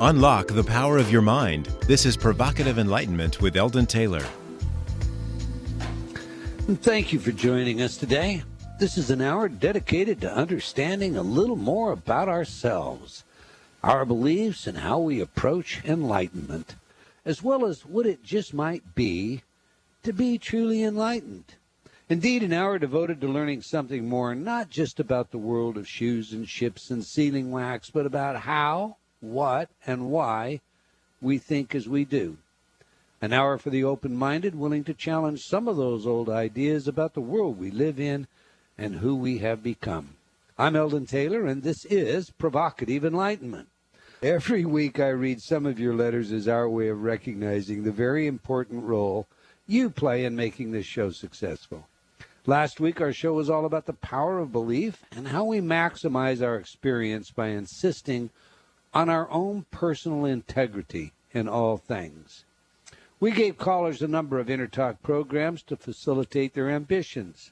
Unlock the power of your mind. This is Provocative Enlightenment with Eldon Taylor. Thank you for joining us today. This is an hour dedicated to understanding a little more about ourselves, our beliefs, and how we approach enlightenment, as well as what it just might be to be truly enlightened. Indeed, an hour devoted to learning something more, not just about the world of shoes and ships and sealing wax, but about how, what, and why we think as we do. An hour for the open-minded, willing to challenge some of those old ideas about the world we live in and who we have become. I'm Eldon Taylor, and this is Provocative Enlightenment. Every week I read some of your letters as our way of recognizing the very important role you play in making this show successful. Last week our show was all about the power of belief and how we maximize our experience by insisting on our own personal integrity in all things. We gave callers a number of InnerTalk programs to facilitate their ambitions.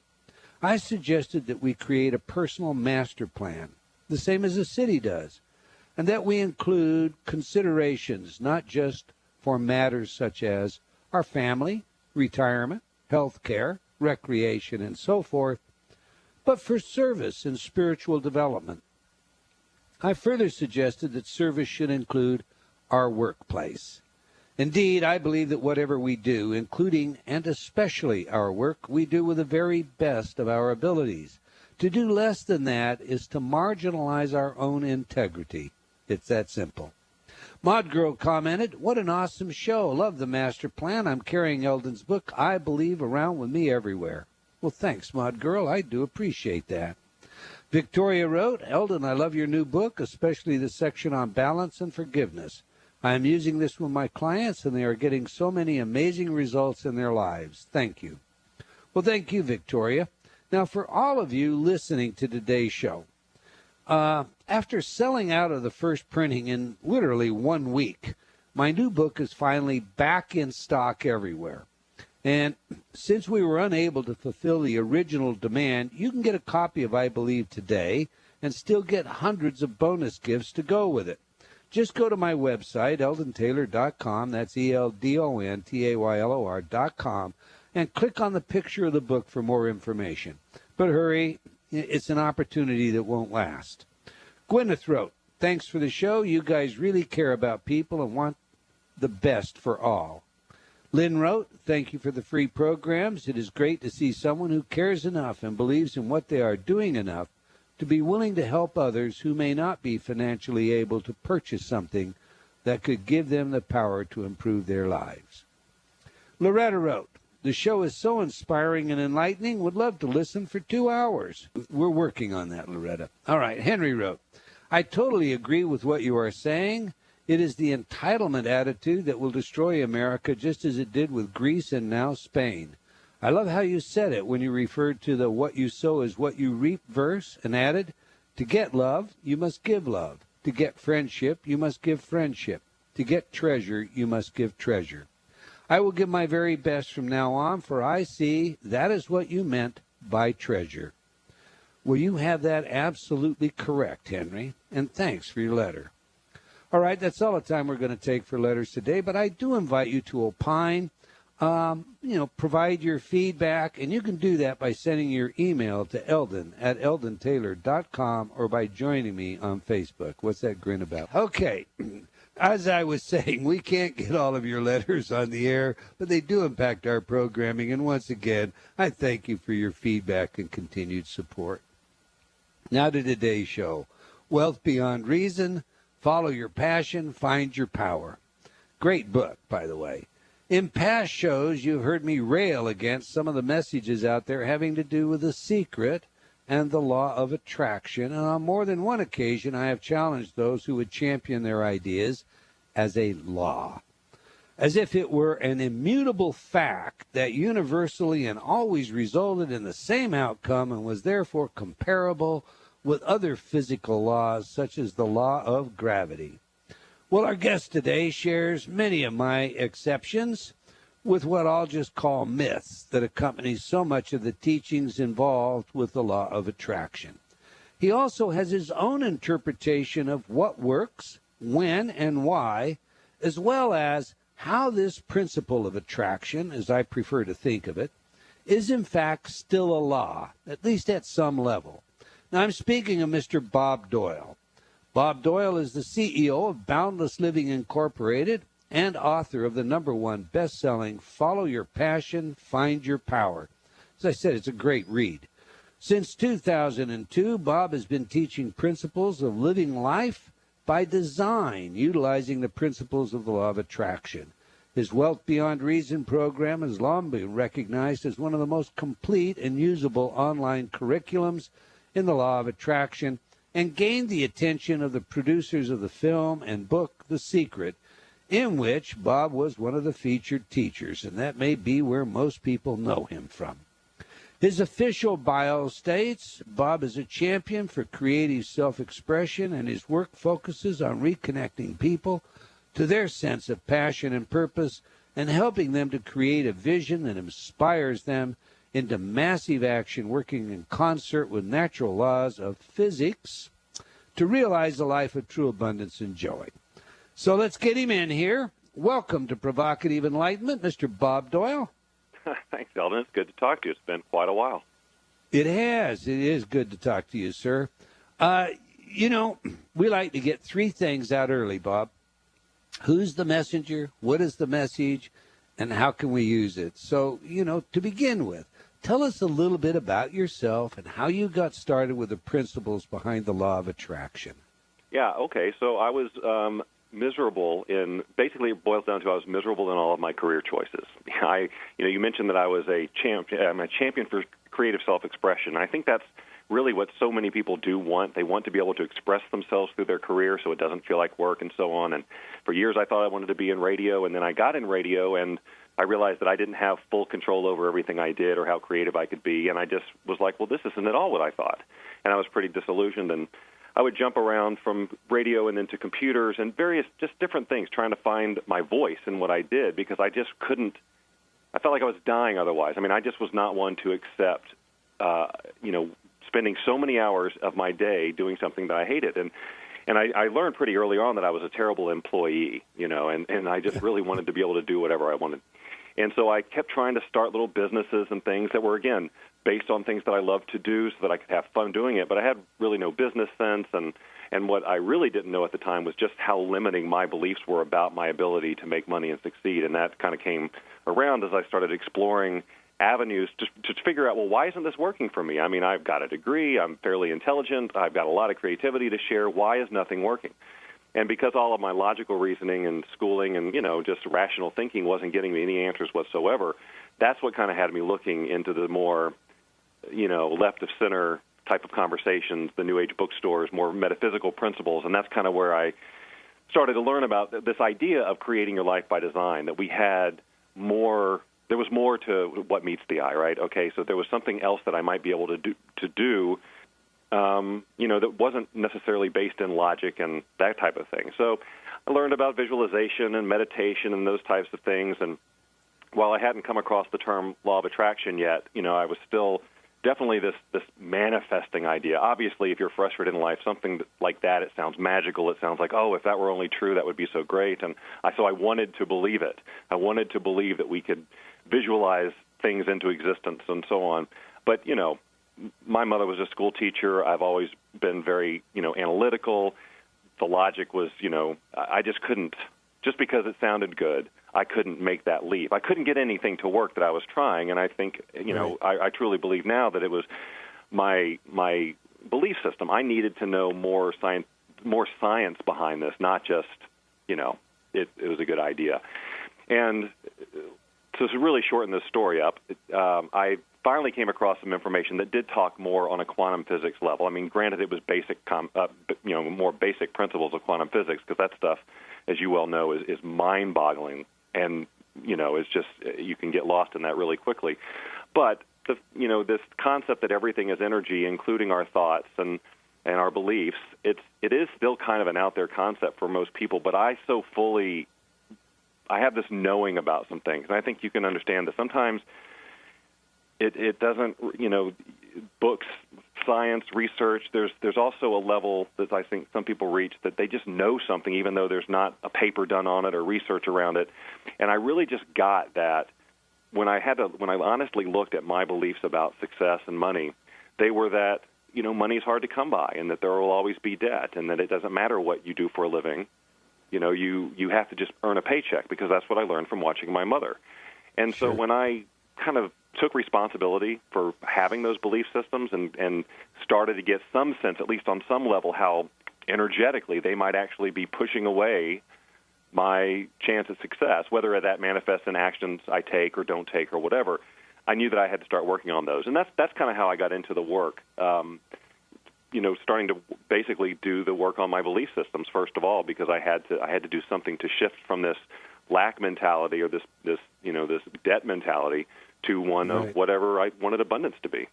I suggested that we create a personal master plan, the same as a city does, and that we include considerations not just for matters such as our family, retirement, health care, recreation, and so forth, but for service and spiritual development. I further suggested that service should include our workplace. Indeed, I believe that whatever we do, including and especially our work, we do with the very best of our abilities. To do less than that is to marginalize our own integrity. It's that simple. Maud Girl commented, "What an awesome show. Love the master plan. I'm carrying Eldon's book, I Believe, around with me everywhere." Well, thanks, Maud Girl. I do appreciate that. Victoria wrote, "Eldon, I love your new book, especially the section on balance and forgiveness. I am using this with my clients, and they are getting so many amazing results in their lives. Thank you." Well, thank you, Victoria. Now, for all of you listening to today's show, after selling out of the first printing in literally 1 week, my new book is finally back in stock everywhere. And since we were unable to fulfill the original demand, you can get a copy of I Believe today and still get hundreds of bonus gifts to go with it. Just go to my website, eldontaylor.com, that's ELDONTAYLOR.com, and click on the picture of the book for more information. But hurry, it's an opportunity that won't last. Gwyneth wrote, "Thanks for the show. You guys really care about people and want the best for all." Lynn wrote, "Thank you for the free programs. It is great to see someone who cares enough and believes in what they are doing enough to be willing to help others who may not be financially able to purchase something that could give them the power to improve their lives." Loretta wrote, "The show is so inspiring and enlightening. Would love to listen for 2 hours." We're working on that, Loretta. All right, Henry wrote, "I totally agree with what you are saying. It is the entitlement attitude that will destroy America just as it did with Greece and now Spain. I love how you said it when you referred to the what you sow is what you reap verse and added, to get love, you must give love. To get friendship, you must give friendship. To get treasure, you must give treasure. I will give my very best from now on, for I see that is what you meant by treasure." Well, you have that absolutely correct, Henry, and thanks for your letter. All right, that's all the time we're going to take for letters today, but I do invite you to opine, provide your feedback, and you can do that by sending your email to eldon@eldontaylor.com or by joining me on Facebook. What's that grin about? Okay, as I was saying, we can't get all of your letters on the air, but they do impact our programming, and once again, I thank you for your feedback and continued support. Now to today's show. Wealth Beyond Reason. Follow your passion, find your power. Great book, by the way. In past shows, you've heard me rail against some of the messages out there having to do with The Secret and the law of attraction, and on more than one occasion, I have challenged those who would champion their ideas as a law, as if it were an immutable fact that universally and always resulted in the same outcome and was therefore comparable with other physical laws, such as the law of gravity. Well, our guest today shares many of my exceptions with what I'll just call myths that accompany so much of the teachings involved with the law of attraction. He also has his own interpretation of what works when and why, as well as how this principle of attraction, as I prefer to think of it, is in fact still a law, at least at some level. Now, I'm speaking of Mr. Bob Doyle. Bob Doyle is the CEO of Boundless Living Incorporated and author of the #1 best-selling Follow Your Passion, Find Your Power. As I said, it's a great read. Since 2002, Bob has been teaching principles of living life by design, utilizing the principles of the law of attraction. His Wealth Beyond Reason program has long been recognized as one of the most complete and usable online curriculums in the law of attraction, and gained the attention of the producers of the film and book The Secret, in which Bob was one of the featured teachers, and that may be where most people know him from. His official bio states Bob is a champion for creative self-expression, and his work focuses on reconnecting people to their sense of passion and purpose and helping them to create a vision that inspires them into massive action, working in concert with natural laws of physics to realize a life of true abundance and joy. So let's get him in here. Welcome to Provocative Enlightenment, Mr. Bob Doyle. Thanks, Eldon. It's good to talk to you. It's been quite a while. It has. It is good to talk to you, sir. We like to get three things out early, Bob. Who's the messenger? What is the message? And how can we use it? So, to begin with, tell us a little bit about yourself and how you got started with the principles behind the law of attraction. Yeah, okay. So I was miserable basically it boils down to I was miserable in all of my career choices. You mentioned that I was I'm a champion for creative self-expression. I think that's really what so many people do want. They want to be able to express themselves through their career so it doesn't feel like work and so on. And for years I thought I wanted to be in radio, and then I got in radio and I realized that I didn't have full control over everything I did or how creative I could be, and I just was like, well, this isn't at all what I thought. And I was pretty disillusioned, and I would jump around from radio and into computers and various just different things, trying to find my voice in what I did, because I just couldn't. I felt like I was dying otherwise. I mean, I just was not one to accept, spending so many hours of my day doing something that I hated. And I learned pretty early on that I was a terrible employee, and I just really wanted to be able to do whatever I wanted. And so I kept trying to start little businesses and things that were, again, based on things that I loved to do so that I could have fun doing it. But I had really no business sense, and what I really didn't know at the time was just how limiting my beliefs were about my ability to make money and succeed. And that kind of came around as I started exploring avenues to figure out, well, why isn't this working for me? I mean, I've got a degree, I'm fairly intelligent, I've got a lot of creativity to share. Why is nothing working? And because all of my logical reasoning and schooling and, just rational thinking wasn't getting me any answers whatsoever, that's what kind of had me looking into the more, left of center type of conversations, the New Age bookstores, more metaphysical principles. And that's kind of where I started to learn about this idea of creating your life by design, that we had more. There was more to what meets the eye, right? Okay, so there was something else that I might be able to do, that wasn't necessarily based in logic and that type of thing. So I learned about visualization and meditation and those types of things. And while I hadn't come across the term law of attraction yet, I was still definitely this manifesting idea. Obviously, if you're frustrated in life, something like that, it sounds magical. It sounds like, oh, if that were only true, that would be so great. And so I wanted to believe it. I wanted to believe that we could visualize things into existence and so on. But, my mother was a school teacher. I've always been very, analytical. The logic was, I just couldn't, just because it sounded good, I couldn't make that leap. I couldn't get anything to work that I was trying, and I think, right. I truly believe now that it was my belief system. I needed to know more science behind this, not just, it was a good idea. And so to really shorten this story up, I finally came across some information that did talk more on a quantum physics level. I mean, granted, it was more basic principles of quantum physics, because that stuff, as you well know, is mind-boggling, and it's just you can get lost in that really quickly. But this concept that everything is energy, including our thoughts and our beliefs, it is still kind of an out there concept for most people. But I have this knowing about some things, and I think you can understand that sometimes it doesn't, books, science, research, there's also a level that I think some people reach that they just know something even though there's not a paper done on it or research around it. And I really just got that when I honestly looked at my beliefs about success and money, they were that, money is hard to come by and that there will always be debt and that it doesn't matter what you do for a living. You have to just earn a paycheck, because that's what I learned from watching my mother. And so when I kind of took responsibility for having those belief systems and started to get some sense, at least on some level, how energetically they might actually be pushing away my chance at success, whether that manifests in actions I take or don't take or whatever, I knew that I had to start working on those. And that's kind of how I got into the work, starting to basically do the work on my belief systems, first of all, because I had to do something to shift from this lack mentality or this debt mentality to one of whatever I wanted abundance to be.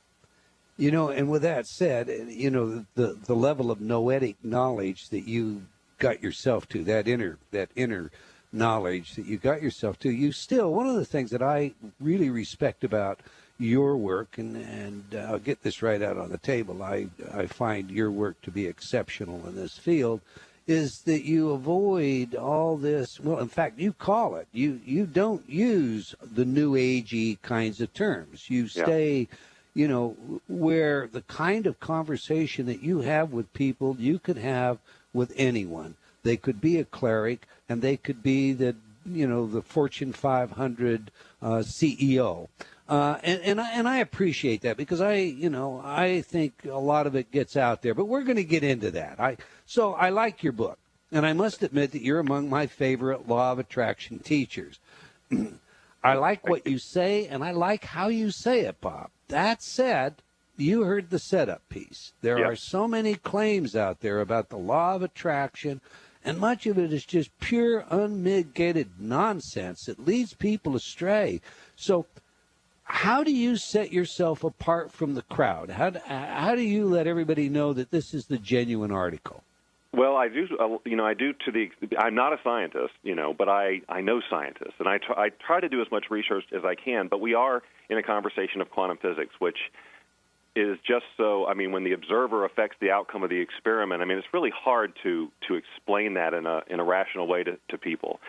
And with that said, the level of noetic knowledge that you got yourself to, that inner knowledge that you got yourself to, you still, one of the things that I really respect about your work, and I'll get this right out on the table, I find your work to be exceptional in this field, is that you avoid all this, well, in fact, you call it, you don't use the new agey kinds of terms. You stay, where the kind of conversation that you have with people, you could have with anyone. They could be a cleric, and they could be the Fortune 500 CEO. And I appreciate that, because I think a lot of it gets out there, but we're going to get into that. So I like your book, and I must admit that you're among my favorite law of attraction teachers. I like what you say, and I like how you say it, Bob. That said, you heard the setup piece. There are so many claims out there about the law of attraction, and much of it is just pure, unmitigated nonsense that leads people astray. So how do you set yourself apart from the crowd? How do you let everybody know that this is the genuine article? Well, I do. I'm not a scientist, but I know scientists, and I try to do as much research as I can. But we are in a conversation of quantum physics, which is just so. I mean, when the observer affects the outcome of the experiment, it's really hard to explain that in a rational way to people.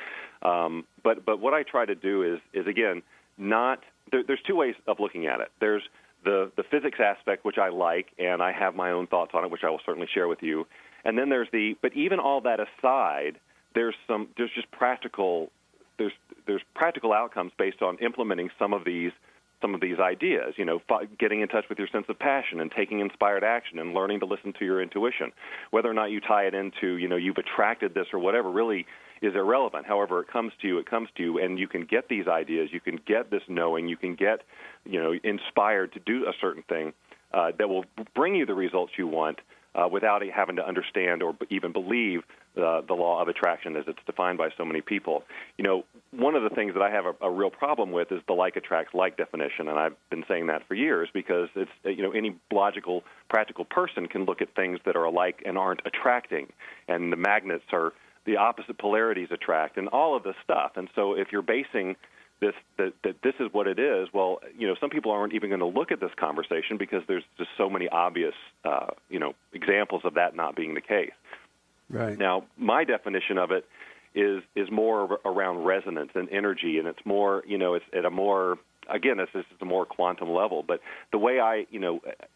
But what I try to do is again, not. There's two ways of looking at it. There's the physics aspect, which I like, and I have my own thoughts on it, which I will certainly share with you. And then but even all that aside, there's just practical outcomes based on implementing some of these ideas, getting in touch with your sense of passion and taking inspired action and learning to listen to your intuition. Whether or not you tie it into, you've attracted this or whatever really is irrelevant. However it comes to you, and you can get these ideas, you can get this knowing, you can get, inspired to do a certain thing that will bring you the results you want without having to understand or even believe the law of attraction as it's defined by so many people. One of the things that I have a real problem with is the like attracts like definition, and I've been saying that for years because it's any logical, practical person can look at things that are alike and aren't attracting, and the magnets are the opposite polarities attract, and all of this stuff. And so if you're basing this that this is what it is, well, some people aren't even going to look at this conversation because there's just so many obvious, examples of that not being the case. Right. Now, my definition of it is more around resonance and energy, and it's more, it's at a more, again, this is a more quantum level. But the way I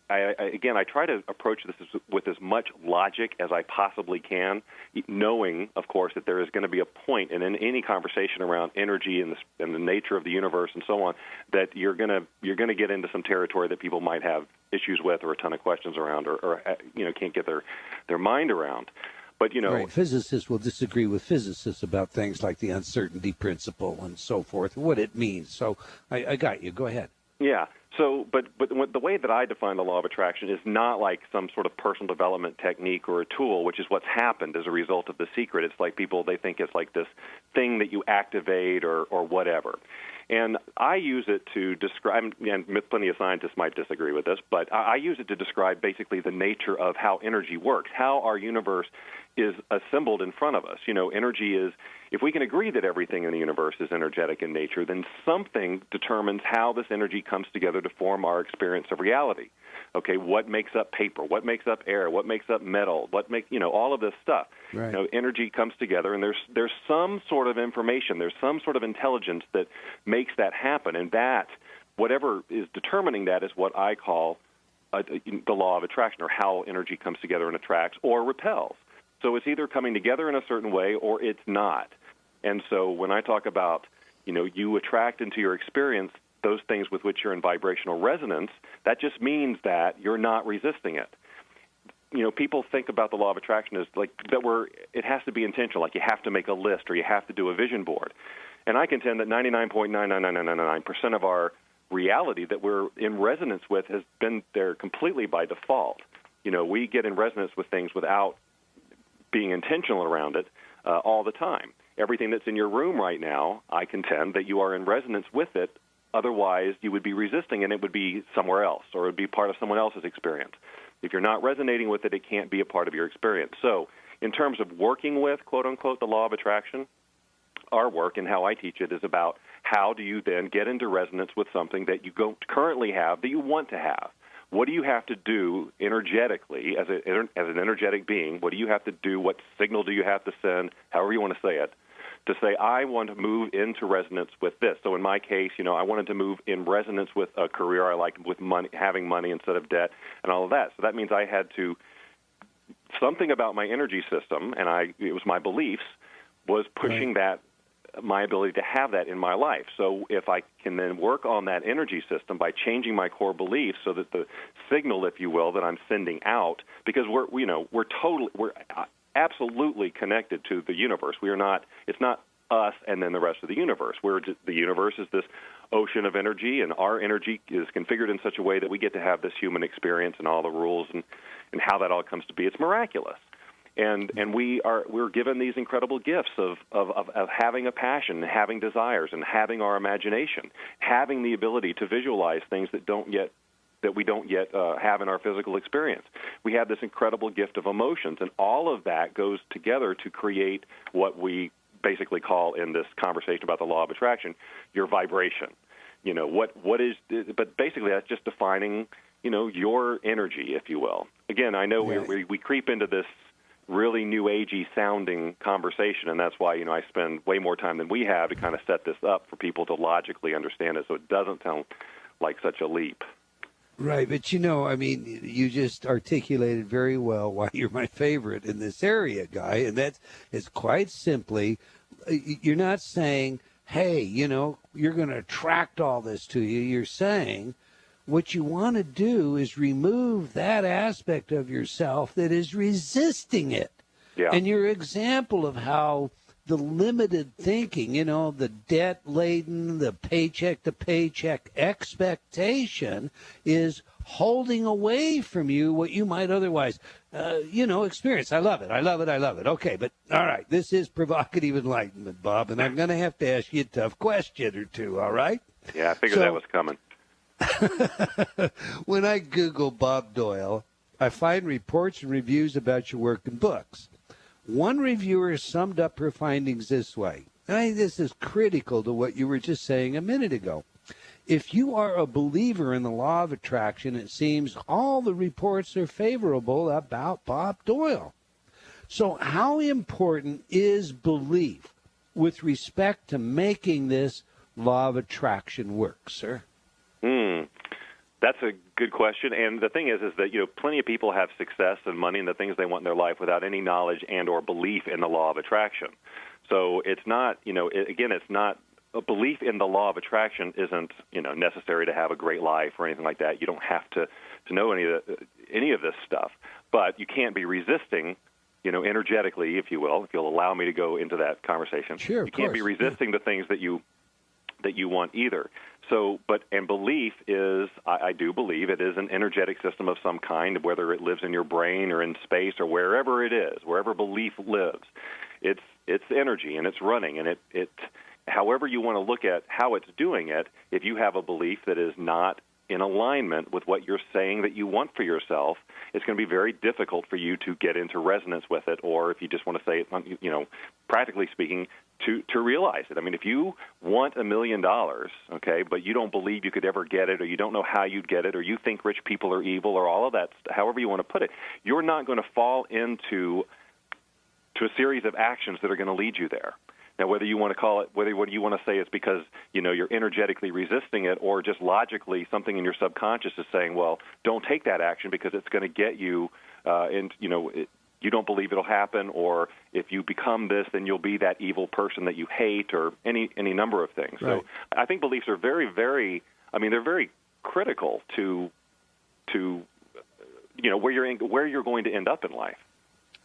try to approach this with as much logic as I possibly can, knowing, of course, that there is going to be a point in any conversation around energy and the nature of the universe and so on that you're going to get into some territory that people might have issues with or a ton of questions around or can't get their mind around. But, right. Physicists will disagree with physicists about things like the uncertainty principle and so forth, what it means. So I got you. Go ahead. Yeah. So, but the way that I define the law of attraction is not like some sort of personal development technique or a tool, which is what's happened as a result of The Secret. It's like they think it's like this thing that you activate or whatever. And I use it to describe, and plenty of scientists might disagree with this, but I use it to describe basically the nature of how energy works, how our universe is assembled in front of us. Energy is, if we can agree that everything in the universe is energetic in nature, then something determines how this energy comes together to form our experience of reality. Okay, what makes up paper? What makes up air? What makes up metal? What makes, all of this stuff. Right. Energy comes together, and there's some sort of information, there's some sort of intelligence that makes that happen, and that, whatever is determining that, is what I call the law of attraction, or how energy comes together and attracts or repels. So it's either coming together in a certain way or it's not. And so when I talk about, you attract into your experience those things with which you're in vibrational resonance, that just means that you're not resisting it. People think about the law of attraction as like that it has to be intentional, like you have to make a list or you have to do a vision board. And I contend that 99.99999% of our reality that we're in resonance with has been there completely by default. We get in resonance with things without being intentional around it all the time. Everything that's in your room right now, I contend that you are in resonance with it. Otherwise, you would be resisting, and it would be somewhere else, or it would be part of someone else's experience. If you're not resonating with it, it can't be a part of your experience. So in terms of working with, quote-unquote, the law of attraction, our work and how I teach it is about how do you then get into resonance with something that you don't currently have that you want to have. What do you have to do energetically as an energetic being? What do you have to do? What signal do you have to send, however you want to say it, to say, I want to move into resonance with this. So in my case, I wanted to move in resonance with a career I liked, with money, having money instead of debt, and all of that. So that means I had to, something about my energy system, and it was my beliefs, was pushing that, my ability to have that in my life. So if I can then work on that energy system by changing my core beliefs so that the signal, if you will, that I'm sending out, because we're absolutely connected to the universe. It's not us and then the rest of the universe. The universe is this ocean of energy, and our energy is configured in such a way that we get to have this human experience and all the rules and how that all comes to be. It's miraculous. And we're given these incredible gifts of having a passion, having desires, and having our imagination, having the ability to visualize things that we don't yet have in our physical experience. We have this incredible gift of emotions, and all of that goes together to create what we basically call, in this conversation about the law of attraction, your vibration. What is? But basically, that's just defining, your energy, if you will. Again, I know we creep into this really new agey sounding conversation, and that's why I spend way more time than we have to kind of set this up for people to logically understand it, so it doesn't sound like such a leap. Right, but you just articulated very well why you're my favorite in this area, Guy, and it's quite simply, you're not saying, hey, you're going to attract all this to you. You're saying what you want to do is remove that aspect of yourself that is resisting it. Yeah. And your example of how the limited thinking, the debt-laden, the paycheck-to-paycheck expectation is holding away from you what you might otherwise, experience. I love it. Okay, but all right, this is provocative enlightenment, Bob, and I'm going to have to ask you a tough question or two, all right? Yeah, I figured that was coming. When I Google Bob Doyle, I find reports and reviews about your work and books. One reviewer summed up her findings this way. This is critical to what you were just saying a minute ago. If you are a believer in the law of attraction, it seems all the reports are favorable about Bob Doyle. So how important is belief with respect to making this law of attraction work, sir? That's a good question. And the thing is that, plenty of people have success and money and the things they want in their life without any knowledge and or belief in the law of attraction. So it's not, it's not a belief in the law of attraction isn't, necessary to have a great life or anything like that. You don't have to know any of this stuff. But you can't be resisting, energetically, if you will, if you'll allow me to go into that conversation. Sure, you can't be resisting the things that you want either. So, and belief is, I do believe it is an energetic system of some kind, whether it lives in your brain or in space or wherever it is, wherever belief lives. It's energy and it's running, and it however you want to look at how it's doing it, if you have a belief that is not in alignment with what you're saying that you want for yourself, it's going to be very difficult for you to get into resonance with it, or if you just want to say it, you know, practically speaking, to realize it. I mean, if you want $1 million, okay, but you don't believe you could ever get it, or you don't know how you'd get it, or you think rich people are evil, or all of that, however you want to put it, you're not going to fall into a series of actions that are going to lead you there. Now, whether you want to call it, whether what you want to say is because, you know, you're energetically resisting it, or just logically something in your subconscious is saying, well, don't take that action because it's going to get you, you don't believe it'll happen, or if you become this, then you'll be that evil person that you hate, or any number of things. Right. So I think beliefs are very, very, I mean, they're very critical to you know, where you're going to end up in life.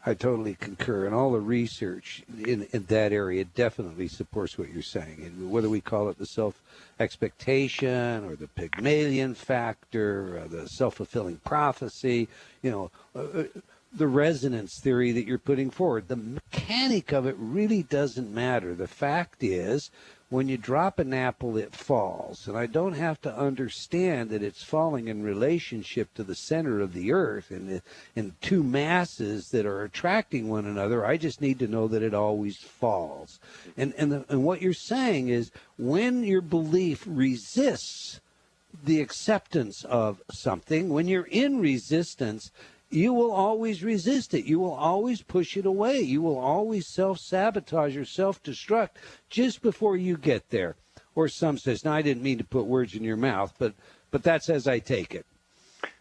I totally concur, and all the research in that area definitely supports what you're saying. And whether we call it the self-expectation or the Pygmalion factor, or the self-fulfilling prophecy, you know, the resonance theory that you're putting forward, the mechanic of it really doesn't matter. The fact is, when you drop an apple, it falls. And I don't have to understand that it's falling in relationship to the center of the earth and two masses that are attracting one another. I just need to know that it always falls. And what you're saying is, when your belief resists the acceptance of something, when you're in resistance, you will always resist it. You will always push it away. You will always self-sabotage or self-destruct just before you get there. Or some says, now I didn't mean to put words in your mouth, but that's as I take it.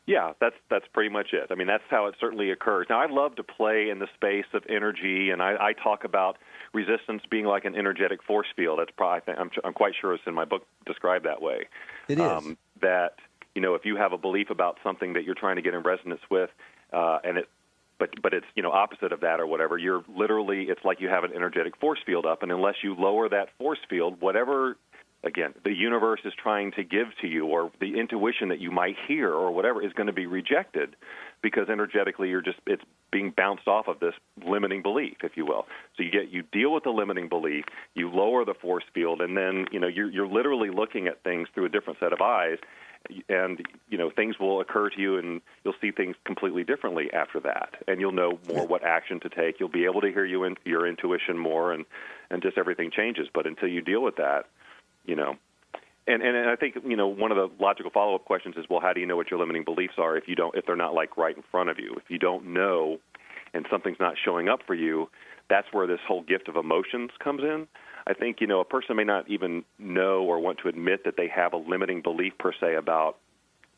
Yeah, that's pretty much it. I mean, that's how it certainly occurs. Now, I love to play in the space of energy, and I talk about resistance being like an energetic force field. That's probably, I'm quite sure it's in my book described that way. It is. That, you know, if you have a belief about something that you're trying to get in resonance with, but it's, you know, opposite of that or whatever, you're literally, it's like you have an energetic force field up, and unless you lower that force field, whatever, again, the universe is trying to give to you, or the intuition that you might hear or whatever, is going to be rejected, because energetically it's being bounced off of this limiting belief, if you will. So you deal with the limiting belief, you lower the force field, and then, you know, you're literally looking at things through a different set of eyes. And, you know, things will occur to you, and you'll see things completely differently after that. And you'll know more what action to take. You'll be able to hear your intuition more, and just everything changes. But until you deal with that, you know. And I think, you know, one of the logical follow-up questions is, well, how do you know what your limiting beliefs are if they're not, like, right in front of you? If you don't know and something's not showing up for you, that's where this whole gift of emotions comes in. I think, you know, a person may not even know or want to admit that they have a limiting belief per se about,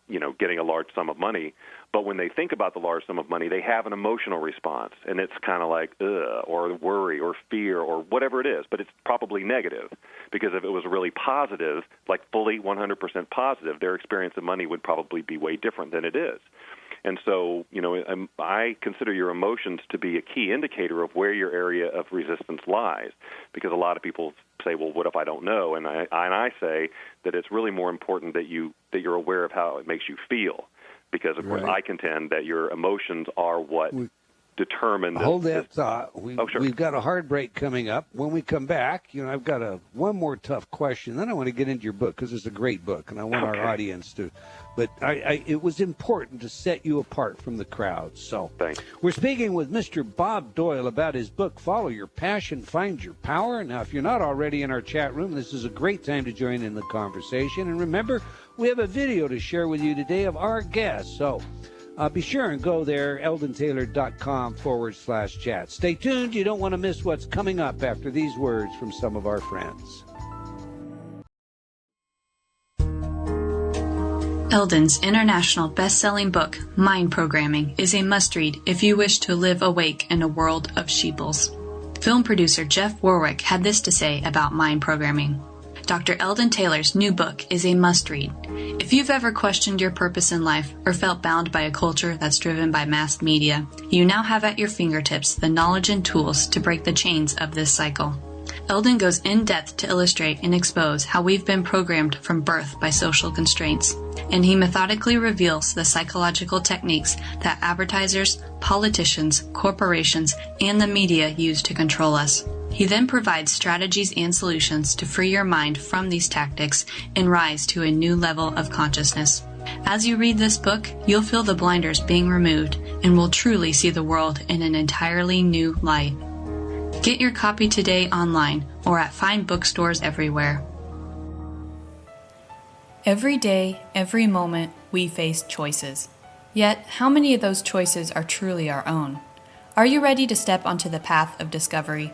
you know, getting a large sum of money. But when they think about the large sum of money, they have an emotional response, and it's kind of like, ugh, or worry or fear or whatever it is. But it's probably negative, because if it was really positive, like fully 100% positive, their experience of money would probably be way different than it is. And so, you know, I consider your emotions to be a key indicator of where your area of resistance lies, because a lot of people say, well, what if I don't know? And I say that it's really more important that you're aware of how it makes you feel, because, of course, I contend that your emotions are what determine this. Hold that thought. We've got a hard break coming up. When we come back, you know, I've got one more tough question. Then I want to get into your book, because it's a great book, and I want our audience to. But it was important to set you apart from the crowd. So thanks. We're speaking with Mr. Bob Doyle about his book, Follow Your Passion, Find Your Power. Now, if you're not already in our chat room, this is a great time to join in the conversation. And remember, we have a video to share with you today of our guest. So be sure and go there, eldontaylor.com/chat. Stay tuned. You don't want to miss what's coming up after these words from some of our friends. Eldon's international best-selling book, Mind Programming, is a must-read if you wish to live awake in a world of sheeples. Film producer Jeff Warwick had this to say about mind programming. Dr. Eldon Taylor's new book is a must-read. If you've ever questioned your purpose in life or felt bound by a culture that's driven by mass media, you now have at your fingertips the knowledge and tools to break the chains of this cycle. Eldon goes in depth to illustrate and expose how we've been programmed from birth by social constraints, and he methodically reveals the psychological techniques that advertisers, politicians, corporations, and the media use to control us. He then provides strategies and solutions to free your mind from these tactics and rise to a new level of consciousness. As you read this book, you'll feel the blinders being removed and will truly see the world in an entirely new light. Get your copy today online or at fine bookstores everywhere. Every day, every moment, we face choices. Yet, how many of those choices are truly our own? Are you ready to step onto the path of discovery?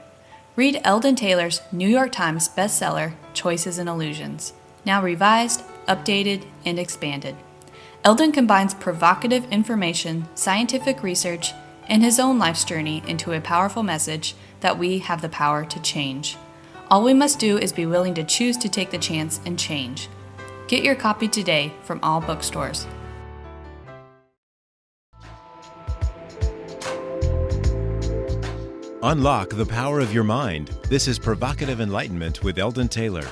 Read Eldon Taylor's New York Times bestseller, Choices and Illusions, now revised, updated, and expanded. Eldon combines provocative information, scientific research, and his own life's journey into a powerful message that we have the power to change. All we must do is be willing to choose to take the chance and change. Get your copy today from all bookstores. Unlock the power of your mind. This is Provocative Enlightenment with Eldon Taylor.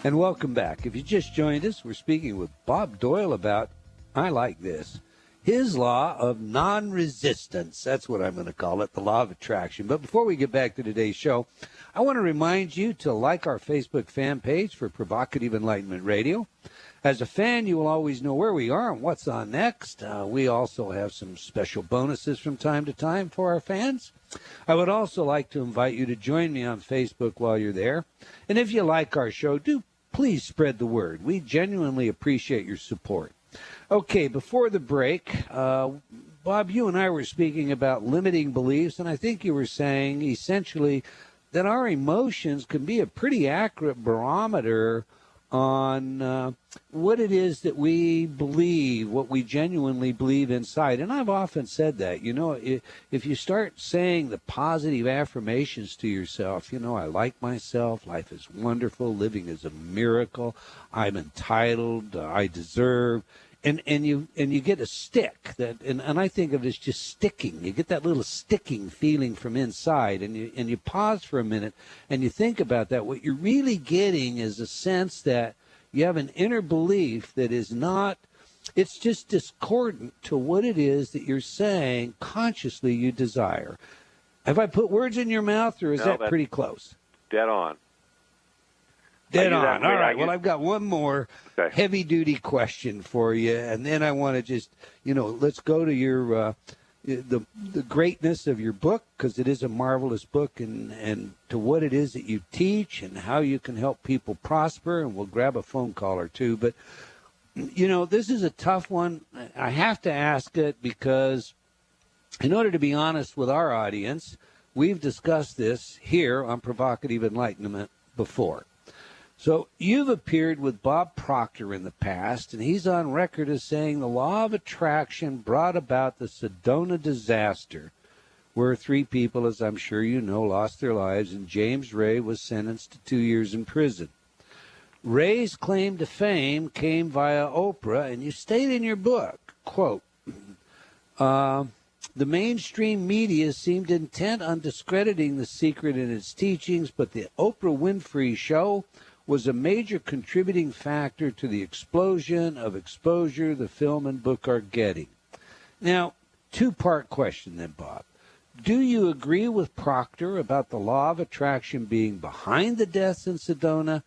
And welcome back. If you just joined us, we're speaking with Bob Doyle about, I like this, his law of non-resistance. That's what I'm going to call it, the law of attraction. But before we get back to today's show, I want to remind you to like our Facebook fan page for Provocative Enlightenment Radio. As a fan, you will always know where we are and what's on next. We also have some special bonuses from time to time for our fans. I would also like to invite you to join me on Facebook while you're there. And if you like our show, do please spread the word. We genuinely appreciate your support. Okay, before the break, Bob, you and I were speaking about limiting beliefs, and I think you were saying essentially that our emotions can be a pretty accurate barometer on what it is that we believe, what we genuinely believe inside. And I've often said that, you know, if you start saying the positive affirmations to yourself, you know, I like myself, life is wonderful, living is a miracle, I'm entitled, I deserve, and you get a stick that, and I think of it as just sticking. You get that little sticking feeling from inside, and you pause for a minute and you think about that. What you're really getting is a sense that you have an inner belief that is not, it's just discordant to what it is that you're saying consciously you desire. Have I put words in your mouth, or is that pretty close? Dead on. Dead on. All right. Well, I've got one more heavy-duty question for you, and then I want to just, you know, let's go to your the greatness of your book, because it is a marvelous book, and to what it is that you teach and how you can help people prosper, and we'll grab a phone call or two. But, you know, this is a tough one. I have to ask it because, in order to be honest with our audience, we've discussed this here on Provocative Enlightenment before. So you've appeared with Bob Proctor in the past, and he's on record as saying the law of attraction brought about the Sedona disaster, where 3 people, as I'm sure you know, lost their lives, and James Ray was sentenced to 2 years in prison. Ray's claim to fame came via Oprah, and you state in your book, quote, the mainstream media seemed intent on discrediting The Secret and its teachings, but the Oprah Winfrey Show was a major contributing factor to the explosion of exposure the film and book are getting. Now, 2-part question then, Bob. Do you agree with Proctor about the law of attraction being behind the deaths in Sedona?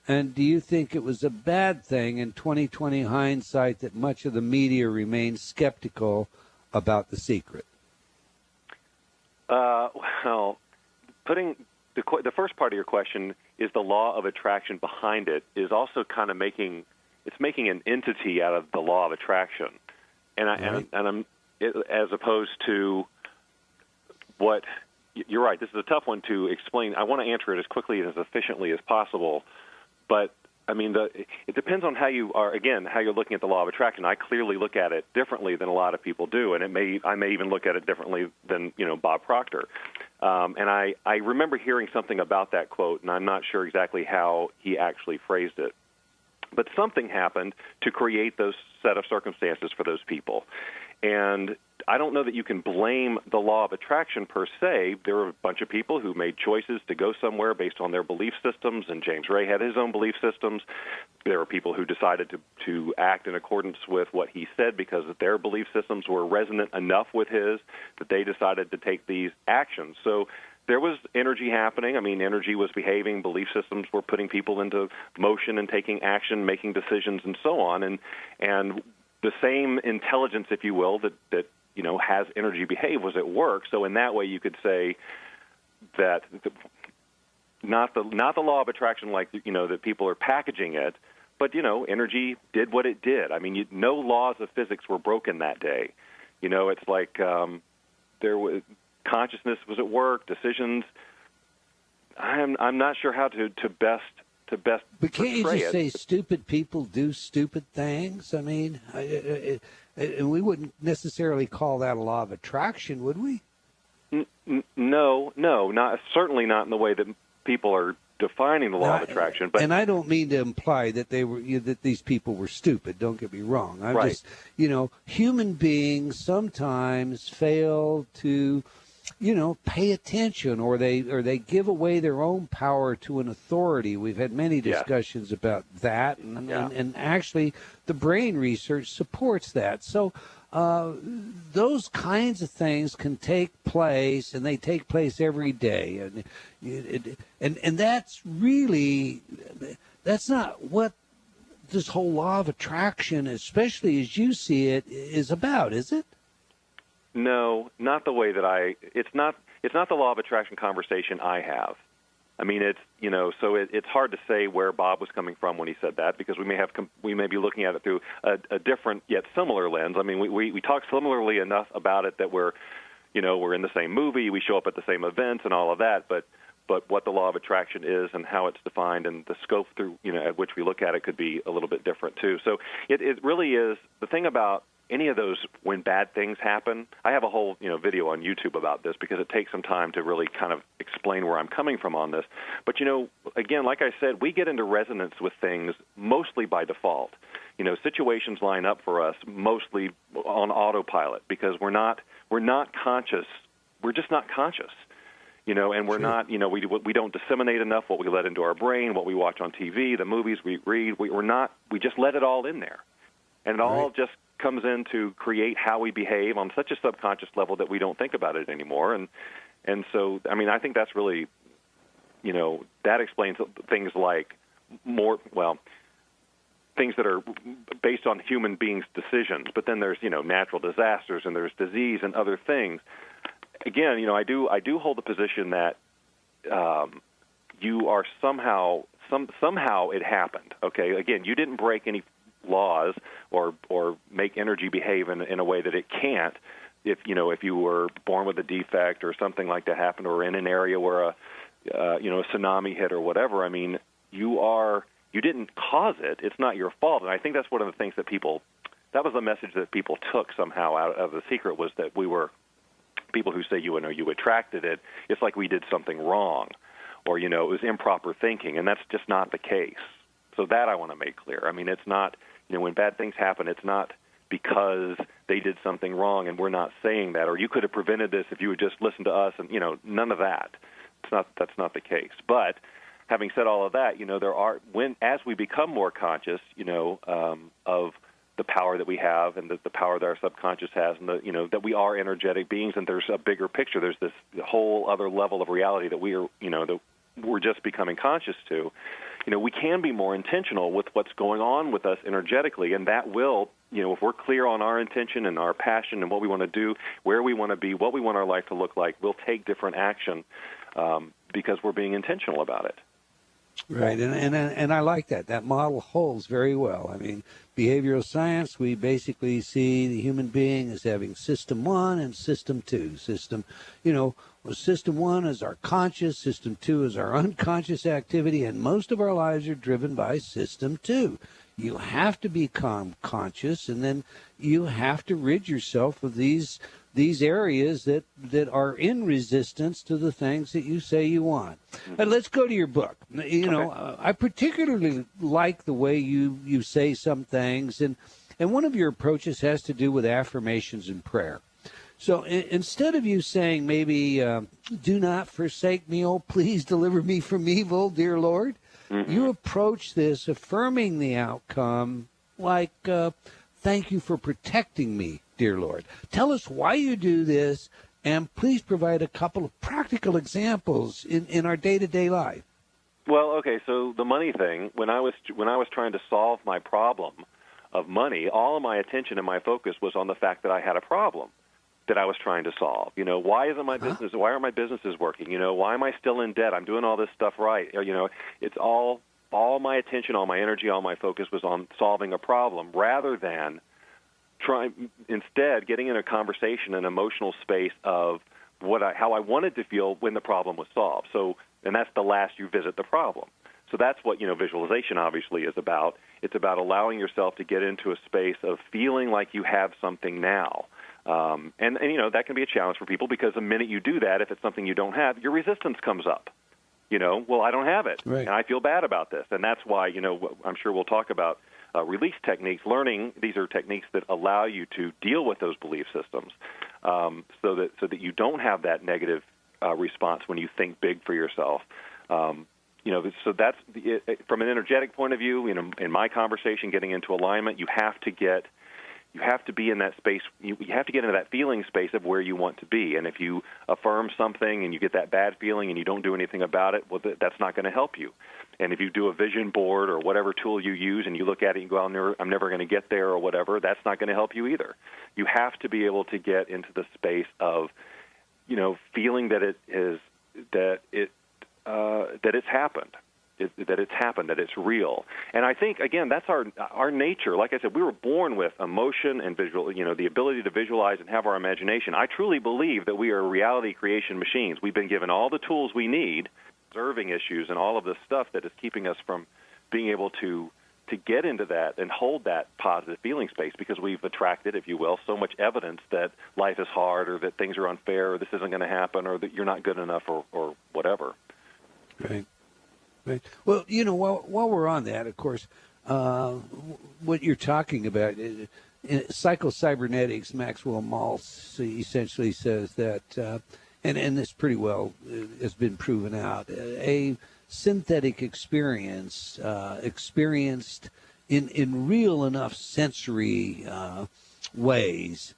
And do you think it was a bad thing in 2020 hindsight that much of the media remains skeptical about The Secret? Well, putting the first part of your question is the law of attraction behind it is also kind of making an entity out of the law of attraction, as opposed to what you're right. This is a tough one to explain. I want to answer it as quickly and as efficiently as possible, but I mean, it depends on how you are. Again, how you're looking at the law of attraction. I clearly look at it differently than a lot of people do, and I may even look at it differently than Bob Proctor. And I remember hearing something about that quote, and I'm not sure exactly how he actually phrased it. But something happened to create those set of circumstances for those people. And I don't know that you can blame the law of attraction per se. There were a bunch of people who made choices to go somewhere based on their belief systems, and James Ray had his own belief systems. There were people who decided to act in accordance with what he said because their belief systems were resonant enough with his that they decided to take these actions. So there was energy happening. I mean, energy was behaving. Belief systems were putting people into motion and taking action, making decisions, and so on. And the same intelligence, if you will, that has energy behave was at work. So in that way, you could say that not the law of attraction, like that people are packaging it, but energy did what it did. I mean, no laws of physics were broken that day. It's like there was consciousness was at work, decisions. I'm not sure how to best. But can't you just it. say stupid people do stupid things? I mean, we wouldn't necessarily call that a law of attraction, would we? No, certainly not in the way that people are defining the law of attraction. But I don't mean to imply that that these people were stupid. Don't get me wrong. I'm right. just, human beings sometimes fail to pay attention, or they give away their own power to an authority. We've had many discussions about that, and actually the brain research supports that. So those kinds of things can take place, and they take place every day, and that's not what this whole law of attraction, especially as you see it, is about, is it? No, not the way that it's not the law of attraction conversation I have. I mean, it's it's hard to say where Bob was coming from when he said that, because we may be looking at it through a different yet similar lens. I mean, we talk similarly enough about it that we're in the same movie, we show up at the same events and all of that, but what the law of attraction is and how it's defined and the scope through at which we look at it could be a little bit different too. So it really is the thing about any of those when bad things happen. I have a whole video on YouTube about this because it takes some time to really kind of explain where I'm coming from on this. But again, like I said, we get into resonance with things mostly by default. Situations line up for us mostly on autopilot because we're not conscious. We're just not conscious. And we're not, we don't disseminate enough what we let into our brain, what we watch on TV, the movies we read. We just let it all in there. And it all just comes in to create how we behave on such a subconscious level that we don't think about it anymore. And so, I mean, I think that's really, that explains things like things that are based on human beings' decisions. But then there's, natural disasters and there's disease and other things. Again, I do hold the position that you are somehow it happened. Okay, again, you didn't break any laws or make energy behave in a way that it can't. If you were born with a defect or something like that happened, or in an area where a tsunami hit or whatever, I mean, you didn't cause it. It's not your fault. And I think that's one of the things that that was the message that people took somehow out of the secret, was that we were people who say you attracted it. It's like we did something wrong, or it was improper thinking, and that's just not the case. So that I want to make clear. I mean, it's not. When bad things happen, it's not because they did something wrong, and we're not saying that, or you could have prevented this if you would just listen to us, and none of that. That's not the case. But having said all of that, as we become more conscious, of the power that we have and the power that our subconscious has, and that we are energetic beings, and there's a bigger picture. There's this whole other level of reality that we are, that we're just becoming conscious to. We can be more intentional with what's going on with us energetically, and that will, if we're clear on our intention and our passion and what we want to do, where we want to be, what we want our life to look like, we'll take different action because we're being intentional about it. Right, and I like that. That model holds very well. I mean, behavioral science, we basically see the human being as having system 1 and system 2. System 1 is our conscious, system 2 is our unconscious activity, and most of our lives are driven by system 2. You have to become conscious, and then you have to rid yourself of these areas that are in resistance to the things that you say you want. And let's go to your book. I particularly like the way you say some things, and And one of your approaches has to do with affirmations and prayer. So instead of you saying maybe, do not forsake me, oh, please deliver me from evil, dear Lord, you approach this affirming the outcome like, thank you for protecting me, dear Lord. Tell us why you do this, and please provide a couple of practical examples in our day-to-day life. Well, okay, so the money thing, when I was trying to solve my problem of money, all of my attention and my focus was on the fact that I had a problem that I was trying to solve. You know, why isn't my business, why aren't my businesses working? You know, why am I still in debt? I'm doing all this stuff right. You know, it's all my attention, all my energy, all my focus was on solving a problem rather than instead getting in a conversation, an emotional space of how I wanted to feel when the problem was solved. So, and that's the last you visit the problem. So that's what, visualization obviously is about. It's about allowing yourself to get into a space of feeling like you have something now. And that can be a challenge for people because the minute you do that, if it's something you don't have, your resistance comes up. Well, I don't have it, right, and I feel bad about this. And that's why, I'm sure we'll talk about release techniques, learning. These are techniques that allow you to deal with those belief systems so that you don't have that negative response when you think big for yourself. So that's from an energetic point of view. In my conversation, getting into alignment, you have to be in that space. You have to get into that feeling space of where you want to be. And if you affirm something and you get that bad feeling and you don't do anything about it, well, that's not going to help you. And if you do a vision board or whatever tool you use and you look at it and you go, I'm never going to get there or whatever, that's not going to help you either. You have to be able to get into the space of, feeling that it's happened. That it's real. And I think, again, that's our nature. Like I said, we were born with emotion and visual, the ability to visualize and have our imagination. I truly believe that we are reality creation machines. We've been given all the tools we need, observing issues and all of this stuff that is keeping us from being able to get into that and hold that positive feeling space because we've attracted, if you will, so much evidence that life is hard or that things are unfair or this isn't going to happen or that you're not good enough or whatever. Right. Right. Well, while we're on that, of course, what you're talking about, in psycho-cybernetics, Maxwell Maltz essentially says that, and this pretty well has been proven out, a synthetic experience experienced in real enough sensory ways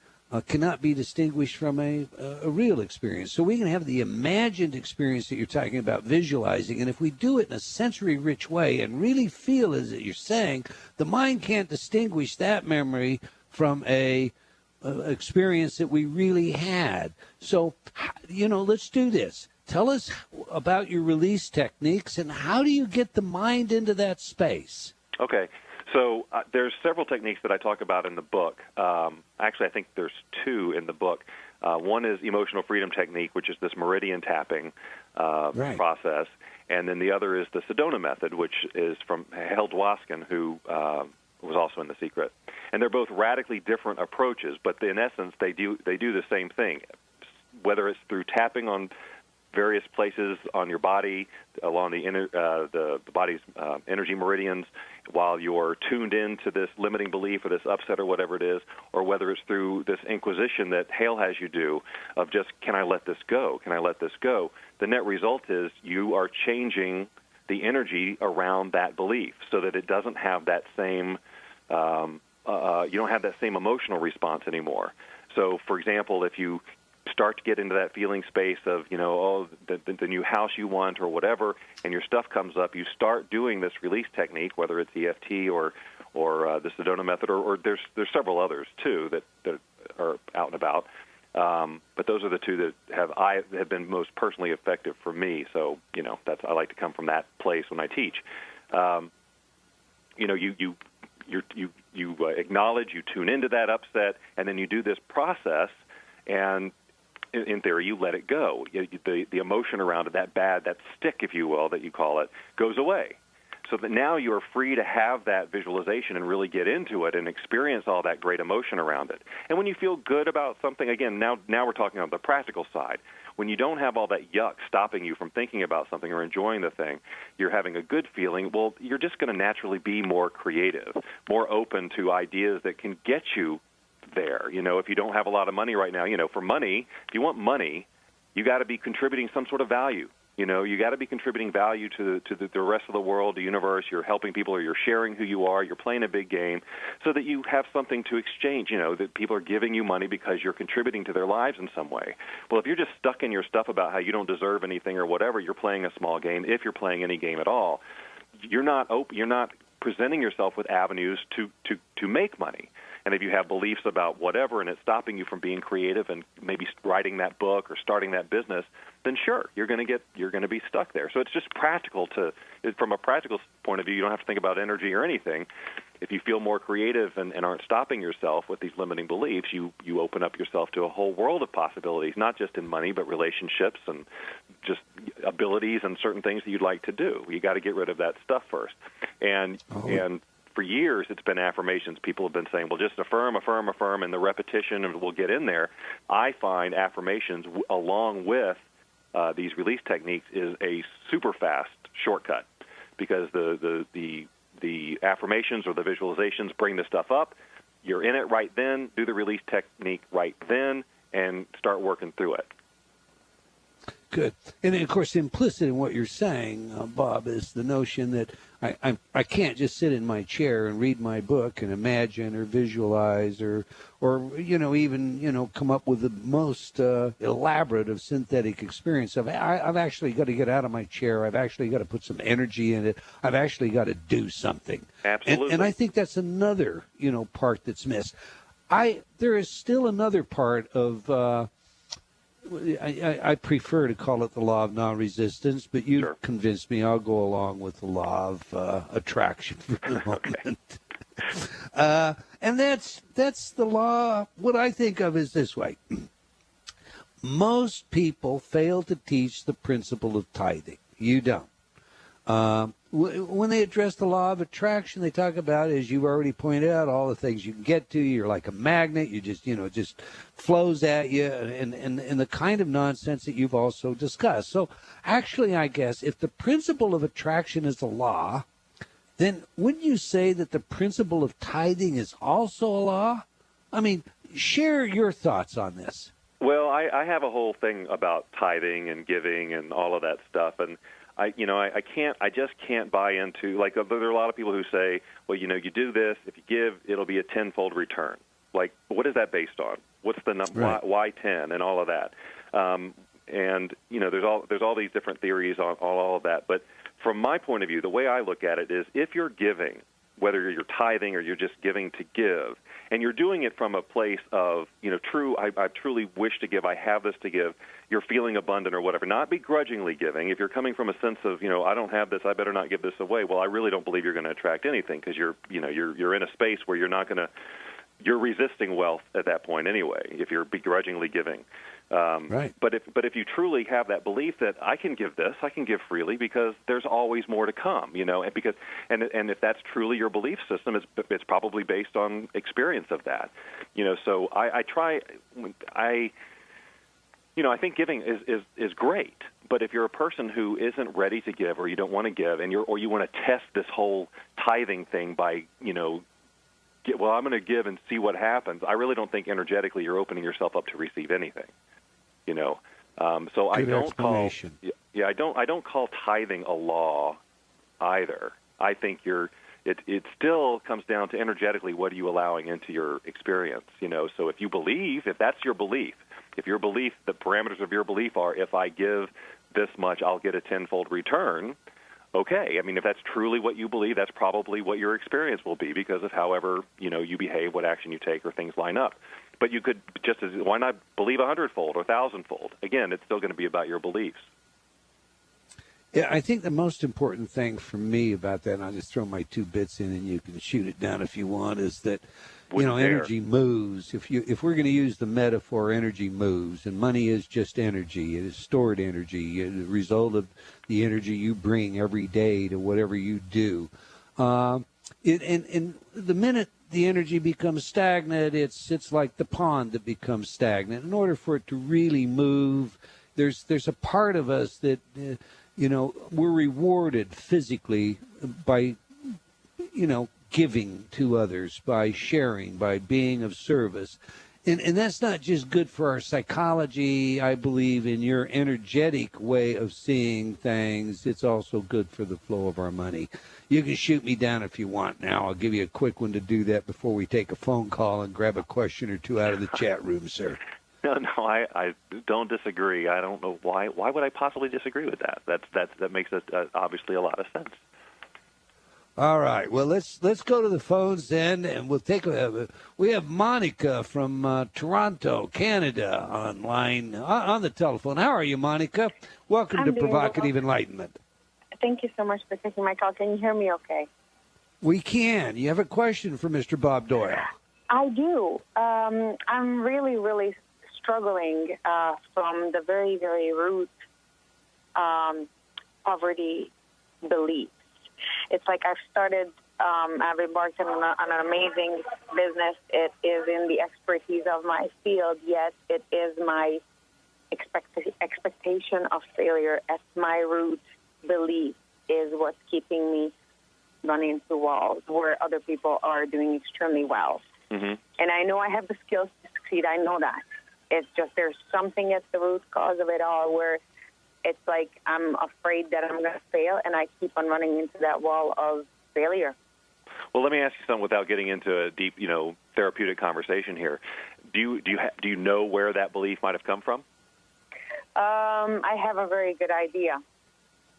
cannot be distinguished from a real experience. So we can have the imagined experience that you're talking about, visualizing, and if we do it in a sensory-rich way and really feel, as you're saying, the mind can't distinguish that memory from a experience that we really had. So, let's do this. Tell us about your release techniques and how do you get the mind into that space? Okay. So there's several techniques that I talk about in the book. Actually, I think there's two in the book. One is emotional freedom technique, which is this meridian tapping process. And then the other is the Sedona method, which is from Hal Dwoskin, who was also in The Secret. And they're both radically different approaches, but in essence, they do the same thing, whether it's through tapping on various places on your body along the body's energy meridians while you're tuned into this limiting belief or this upset or whatever it is, or whether it's through this inquisition that Hale has you do of just, can I let this go? Can I let this go? The net result is you are changing the energy around that belief so that it doesn't have that same, you don't have that same emotional response anymore. So, for example, if you start to get into that feeling space of, the new house you want or whatever, and your stuff comes up, you start doing this release technique, whether it's EFT or the Sedona method, or there's several others, too, that are out and about. But those are the two that have been most personally effective for me. So, I like to come from that place when I teach. You acknowledge, you tune into that upset, and then you do this process, and in theory, you let it go. The emotion around it, that stick, if you will, that you call it, goes away. so that now you're free to have that visualization and really get into it and experience all that great emotion around it. And when you feel good about something, again, now we're talking about the practical side. When you don't have all that yuck stopping you from thinking about something or enjoying the thing, you're having a good feeling, well, you're just going to naturally be more creative, more open to ideas that can get you there. You know, if you don't have a lot of money right now, you know, for money, if you want money, you got to be contributing some sort of value. You know, you got to be contributing value to the rest of the world, the universe. You're helping people, or you're sharing who you are. You're playing a big game so that you have something to exchange, you know, that people are giving you money because you're contributing to their lives in some way. Well, if you're just stuck in your stuff about how you don't deserve anything or whatever, you're playing a small game, if you're playing any game at all, you're not presenting yourself with avenues to make money. And if you have beliefs about whatever and it's stopping you from being creative and maybe writing that book or starting that business, then sure, you're going to be stuck there. So it's just practical from a practical point of view, you don't have to think about energy or anything. If you feel more creative and aren't stopping yourself with these limiting beliefs, you open up yourself to a whole world of possibilities, not just in money, but relationships and abilities and certain things that you'd like to do. You got to get rid of that stuff first. And for years, it's been affirmations. People have been saying, well, just affirm, affirm, affirm, and the repetition, and we'll get in there. I find affirmations, along with these release techniques, is a super fast shortcut, because the affirmations or the visualizations bring the stuff up. You're in it right then. Do the release technique right then, and start working through it. Good. And, of course, implicit in what you're saying, Bob, is the notion that I can't just sit in my chair and read my book and imagine or visualize or even come up with the most elaborate of synthetic experience. I've actually got to get out of my chair. I've actually got to put some energy in it. I've actually got to do something. Absolutely. And I think that's another, part that's missed. There is still another part of I prefer to call it the law of non-resistance, but you've Sure. convinced me. I'll go along with the law of attraction for the moment. And that's the law. What I think of is this way. Most people fail to teach the principle of tithing. You don't. When they address the law of attraction, they talk about, as you've already pointed out, all the things you can get to. You're like a magnet. You just, it just flows at you, and the kind of nonsense that you've also discussed. So actually, I guess, if the principle of attraction is a law, then wouldn't you say that the principle of tithing is also a law? I mean, share your thoughts on this. Well, I have a whole thing about tithing and giving and all of that stuff, and I just can't buy into, like, there are a lot of people who say, well, you do this, if you give, it'll be a tenfold return. Like, what is that based on? What's the number? Right. Why 10 and all of that? And there's all these different theories on all of that. But from my point of view, the way I look at it is, if you're giving, whether you're tithing or you're just giving to give, and you're doing it from a place of, I truly wish to give, I have this to give, you're feeling abundant or whatever, not begrudgingly giving. If you're coming from a sense of, I don't have this, I better not give this away, well, I really don't believe you're going to attract anything, because you're in a space where you're resisting wealth at that point anyway, if you're begrudgingly giving. Right. But if you truly have that belief that I can give this, I can give freely, because there's always more to come, and if that's truly your belief system, it's probably based on experience of that, So I think giving is great. But if you're a person who isn't ready to give, or you don't want to give, or you want to test this whole tithing thing by I'm going to give and see what happens, I really don't think energetically you're opening yourself up to receive anything. So I don't call I don't call tithing a law either. I think it still comes down to energetically, what are you allowing into your experience? So if that's your belief, if your belief, the parameters of your belief are, if I give this much, I'll get a tenfold return. Okay, I mean, if that's truly what you believe, that's probably what your experience will be, because of however you behave, what action you take, or things line up. But you could why not believe 100-fold or 1,000-fold? Again, it's still going to be about your beliefs. Yeah, I think the most important thing for me about that, and I'll just throw my 2 bits in and you can shoot it down if you want, is that, energy moves. If we're going to use the metaphor, energy moves, and money is just energy. It is stored energy, the result of the energy you bring every day to whatever you do. And the minute the energy becomes stagnant, it's like the pond that becomes stagnant. In order for it to really move, there's a part of us that we're rewarded physically by giving to others, by sharing, by being of service. And that's not just good for our psychology, I believe, in your energetic way of seeing things. It's also good for the flow of our money. You can shoot me down if you want now. I'll give you a quick one to do that before we take a phone call and grab a question or two out of the chat room, sir. No, I don't disagree. I don't know why. Why would I possibly disagree with that? That makes it obviously a lot of sense. All right. Well, let's go to the phones then, and we'll take we have Monica from Toronto, Canada, on the telephone. How are you, Monica? Welcome to Provocative Enlightenment. Thank you so much for taking my call. Can you hear me okay? We can. You have a question for Mr. Bob Doyle? I do. I'm really, really struggling from the very, very root poverty beliefs. It's like I've embarked on an amazing business. It is in the expertise of my field, yet it is my expectation of failure at my root belief is what's keeping me running into walls where other people are doing extremely well. Mm-hmm. And I know I have the skills to succeed. I know that. It's just there's something at the root cause of it all where it's like I'm afraid that I'm going to fail, and I keep on running into that wall of failure. Well, let me ask you something without getting into a deep, therapeutic conversation here. Do you know where that belief might have come from? I have a very good idea.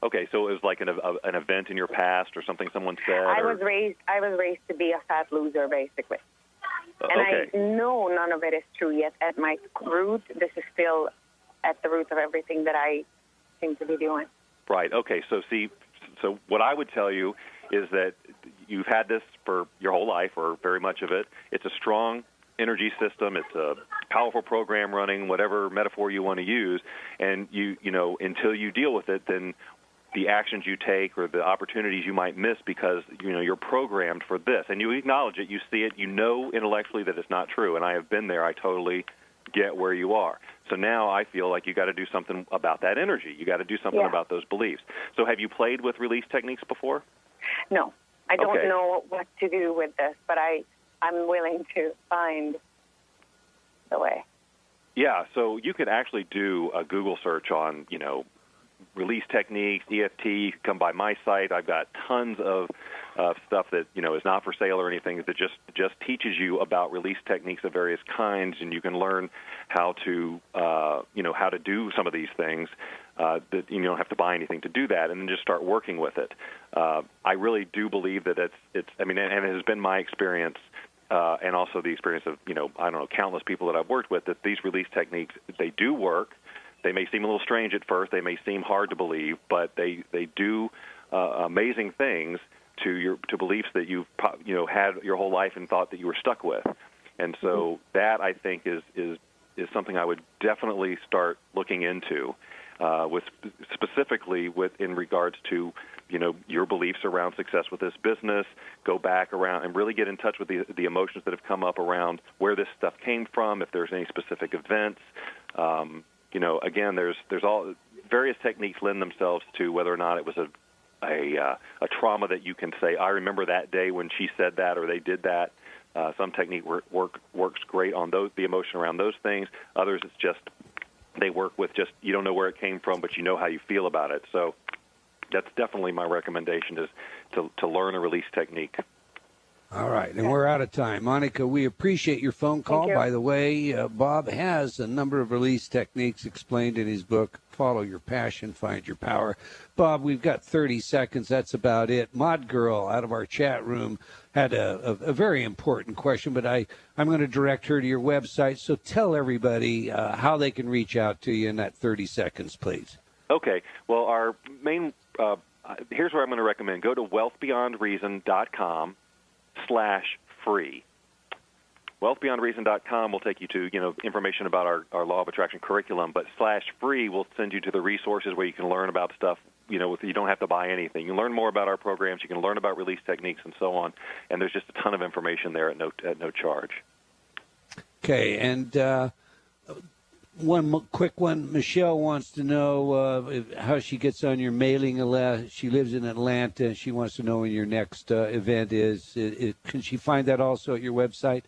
Okay, so it was like an event in your past or something someone said? I was raised to be a fat loser, basically. And okay. I know none of it is true yet. At my root, this is still at the root of everything that I seem to be doing. Right. Okay. So what I would tell you is that you've had this for your whole life, or very much of it. It's a strong energy system. It's a powerful program running, whatever metaphor you want to use. And until you deal with it, then the actions you take or the opportunities you might miss because, you're programmed for this. And you acknowledge it, you see it, you know intellectually that it's not true. And I have been there. I totally get where you are. So now I feel like you got to do something about that energy. You got to do something about those beliefs. So have you played with release techniques before? No. I don't know what to do with this, but I'm willing to find the way. Yeah, so you could actually do a Google search on, release techniques, EFT. You can come by my site. I've got tons of stuff that is not for sale or anything that just teaches you about release techniques of various kinds, and you can learn how to how to do some of these things. That you don't have to buy anything to do that, and then just start working with it. I really do believe that it's. I mean, and it has been my experience. And also the experience of, countless people that I've worked with, that these release techniques, they do work. They may seem a little strange at first. They may seem hard to believe, but they do amazing things to beliefs that you've had your whole life and thought that you were stuck with. And so that, I think, is something I would definitely start looking into, specifically in regards to your beliefs around success with this business. Go back around and really get in touch with the emotions that have come up around where this stuff came from, if there's any specific events. Again, there's all various techniques lend themselves to whether or not it was a trauma that you can say, I remember that day when she said that or they did that. Some technique works great on the emotion around those things. Others, it's just they work with just you don't know where it came from, but you know how you feel about it. So that's definitely my recommendation is to learn a release technique. All right, and we're out of time. Monica, we appreciate your phone call. By the way, Bob has a number of release techniques explained in his book, Follow Your Passion, Find Your Power. Bob, we've got 30 seconds. That's about it. Mod Girl out of our chat room had a very important question, but I'm going to direct her to your website. So tell everybody how they can reach out to you in that 30 seconds, please. Okay. Well, our main here's where I'm going to recommend. Go to wealthbeyondreason.com/free. Wealthbeyondreason.com will take you to, information about our Law of Attraction curriculum, but /free will send you to the resources where you can learn about stuff. You don't have to buy anything. You learn more about our programs. You can learn about release techniques and so on. And there's just a ton of information there at no charge. Okay, and one quick one. Michelle wants to know how she gets on your mailing list. She lives in Atlanta. She wants to know when your next event is. Can she find that also at your website?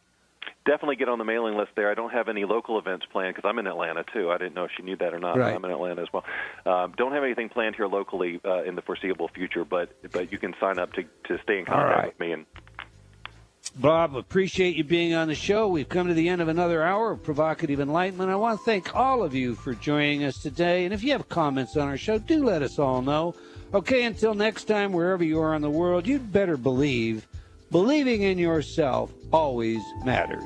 Definitely get on the mailing list there. I don't have any local events planned because I'm in Atlanta, too. I didn't know if she knew that or not. Right. I'm in Atlanta as well. Don't have anything planned here locally in the foreseeable future, but you can sign up to stay in contact with me. And Bob, appreciate you being on the show. We've come to the end of another hour of Provocative Enlightenment. I want to thank all of you for joining us today. And if you have comments on our show, do let us all know. Okay, until next time, wherever you are in the world, you'd better believe. Believing in yourself always matters.